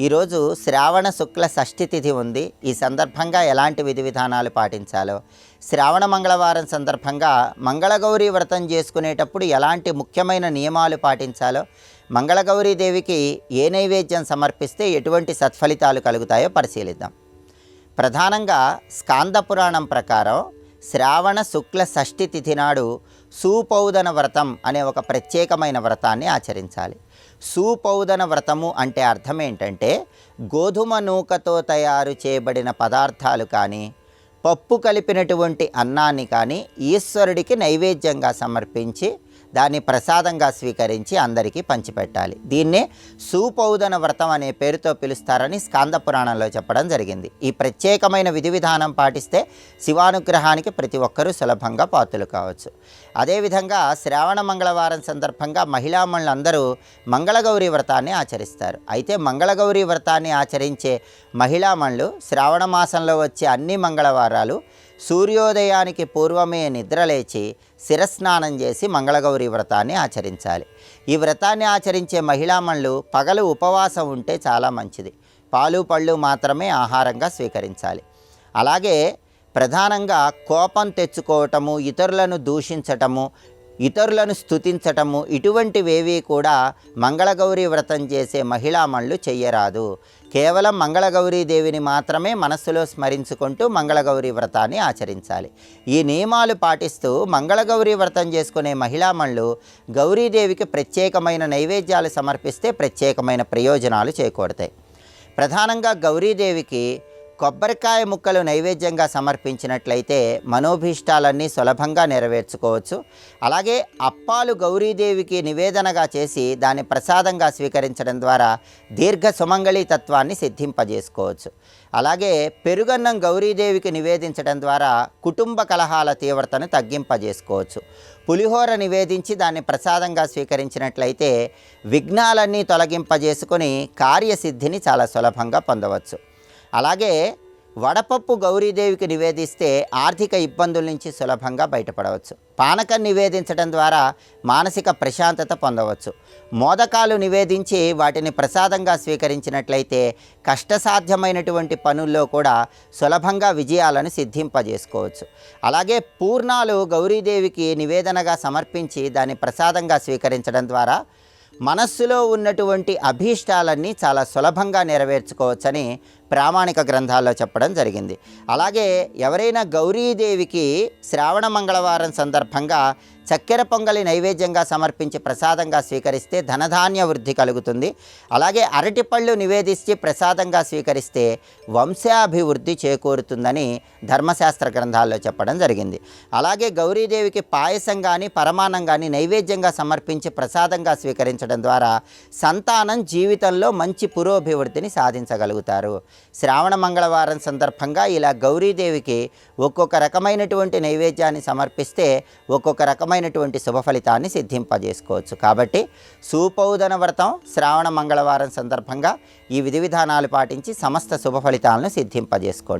ఈరోజు శ్రావణ శుక్ల షష్ఠి తిథి ఉంది. ఈ సందర్భంగా ఎలాంటి విధి విధానాలు పాటించాలో, శ్రావణ మంగళవారం సందర్భంగా మంగళగౌరీ వ్రతం చేసుకునేటప్పుడు ఎలాంటి ముఖ్యమైన నియమాలు పాటించాలో, మంగళగౌరీ దేవికి ఏ నైవేద్యం సమర్పిస్తే ఎటువంటి సత్ఫలితాలు కలుగుతాయో పరిశీలిద్దాం. ప్రధానంగా స్కాంద పురాణం ప్రకారం శ్రావణ శుక్ల షష్ఠి తిథి నాడు సూపౌదన వ్రతం అనే ఒక ప్రత్యేకమైన వ్రతాన్ని ఆచరించాలి. సూపౌదన వ్రతము అంటే అర్థం ఏంటంటే, గోధుమ నూకతో తయారు చేయబడిన పదార్థాలు కానీ, పప్పు కలిపినటువంటి అన్నాన్ని కానీ ఈశ్వరుడికి నైవేద్యంగా సమర్పించి దాన్ని ప్రసాదంగా స్వీకరించి అందరికీ పంచిపెట్టాలి. దీన్నే సూపౌదన వ్రతం అనే పేరుతో పిలుస్తారని స్కాంద పురాణంలో చెప్పడం జరిగింది. ఈ ప్రత్యేకమైన విధి విధానం పాటిస్తే శివానుగ్రహానికి ప్రతి ఒక్కరూ సులభంగా పాత్రలు కావచ్చు. అదేవిధంగా శ్రావణ మంగళవారం సందర్భంగా మహిళామణులందరూ మంగళగౌరీ వ్రతాన్ని ఆచరిస్తారు. అయితే మంగళగౌరీ వ్రతాన్ని ఆచరించే మహిళామణులు శ్రావణ మాసంలో వచ్చే అన్ని మంగళవారాలు సూర్యోదయానికి పూర్వమే నిద్రలేచి శిరస్నానం చేసి మంగళగౌరీ వ్రతాన్ని ఆచరించాలి. ఈ వ్రతాన్ని ఆచరించే మహిళామణులు పగలు ఉపవాసం ఉంటే చాలా మంచిది. పాలు పళ్ళు మాత్రమే ఆహారంగా స్వీకరించాలి. అలాగే ప్రధానంగా కోపం తెచ్చుకోవటము, ఇతరులను దూషించటము, ఇతరులను స్తుతించటము ఇటువంటివేవి కూడా మంగళగౌరీ వ్రతం చేసే మహిళామణులు చెయ్యరాదు. కేవలం మంగళగౌరీ దేవిని మాత్రమే మనస్సులో స్మరించుకుంటూ మంగళగౌరీ వ్రతాన్ని ఆచరించాలి. ఈ నియమాలు పాటిస్తూ మంగళగౌరీ వ్రతం చేసుకునే మహిళామణులు గౌరీదేవికి ప్రత్యేకమైన నైవేద్యాలు సమర్పిస్తే ప్రత్యేకమైన ప్రయోజనాలు చేకూడతాయి. ప్రధానంగా గౌరీదేవికి కొబ్బరికాయ ముక్కలు నైవేద్యంగా సమర్పించినట్లయితే మనోభీష్టాలన్నీ సులభంగా నెరవేర్చుకోవచ్చు. అలాగే అప్పాలు గౌరీదేవికి నివేదనగా చేసి దాన్ని ప్రసాదంగా స్వీకరించడం ద్వారా దీర్ఘ సుమంగళీ తత్వాన్ని సిద్ధింపజేసుకోవచ్చు. అలాగే పెరుగన్నం గౌరీదేవికి నివేదించడం ద్వారా కుటుంబ కలహాల తీవ్రతను తగ్గింపజేసుకోవచ్చు. పులిహోర నివేదించి దాన్ని ప్రసాదంగా స్వీకరించినట్లయితే విఘ్నాలన్నీ తొలగింపజేసుకొని కార్యసిద్ధిని చాలా సులభంగా పొందవచ్చు. అలాగే వడపప్పు గౌరీదేవికి నివేదిస్తే ఆర్థిక ఇబ్బందుల నుంచి సులభంగా బయటపడవచ్చు. పానకం నివేదించడం ద్వారా మానసిక ప్రశాంతత పొందవచ్చు. మోదకాలు నివేదించి వాటిని ప్రసాదంగా స్వీకరించినట్లయితే కష్టసాధ్యమైనటువంటి పనుల్లో కూడా సులభంగా విజయాలను సిద్ధింపజేసుకోవచ్చు. అలాగే పూర్ణాలు గౌరీదేవికి నివేదనగా సమర్పించి దాన్ని ప్రసాదంగా స్వీకరించడం ద్వారా మనస్సులో ఉన్నటువంటి అభీష్టాలన్నీ చాలా సులభంగా నెరవేర్చుకోవచ్చని ప్రామాణిక గ్రంథాల్లో చెప్పడం జరిగింది. అలాగే ఎవరైనా గౌరీదేవికి శ్రావణ మంగళవారం సందర్భంగా చక్కెర పొంగలి నైవేద్యంగా సమర్పించి ప్రసాదంగా స్వీకరిస్తే ధనధాన్య వృద్ధి కలుగుతుంది. అలాగే అరటిపళ్ళు నివేదించి ప్రసాదంగా స్వీకరిస్తే వంశాభివృద్ధి చేకూరుతుందని ధర్మశాస్త్ర గ్రంథాల్లో చెప్పడం జరిగింది. అలాగే గౌరీదేవికి పాయసం కానీ పరమాన్నం కానీ నైవేద్యంగా సమర్పించి ప్రసాదంగా స్వీకరించడం ద్వారా సంతానం జీవితంలో మంచి పురోభివృద్ధిని సాధించగలుగుతారు. శ్రావణ మంగళవారం సందర్భంగా ఇలా గౌరీదేవికి ఒక్కొక్క రకమైనటువంటి నైవేద్యాన్ని సమర్పిస్తే ఒక్కొక్క రకమైనటువంటి శుభ ఫలితాన్ని సిద్ధింపజేసుకోవచ్చు. కాబట్టి సూపౌదన వ్రతం శ్రావణ మంగళవారం సందర్భంగా ఈ విధి విధానాలు పాటించి సమస్త శుభ ఫలితాలను సిద్ధింపజేసుకోండి.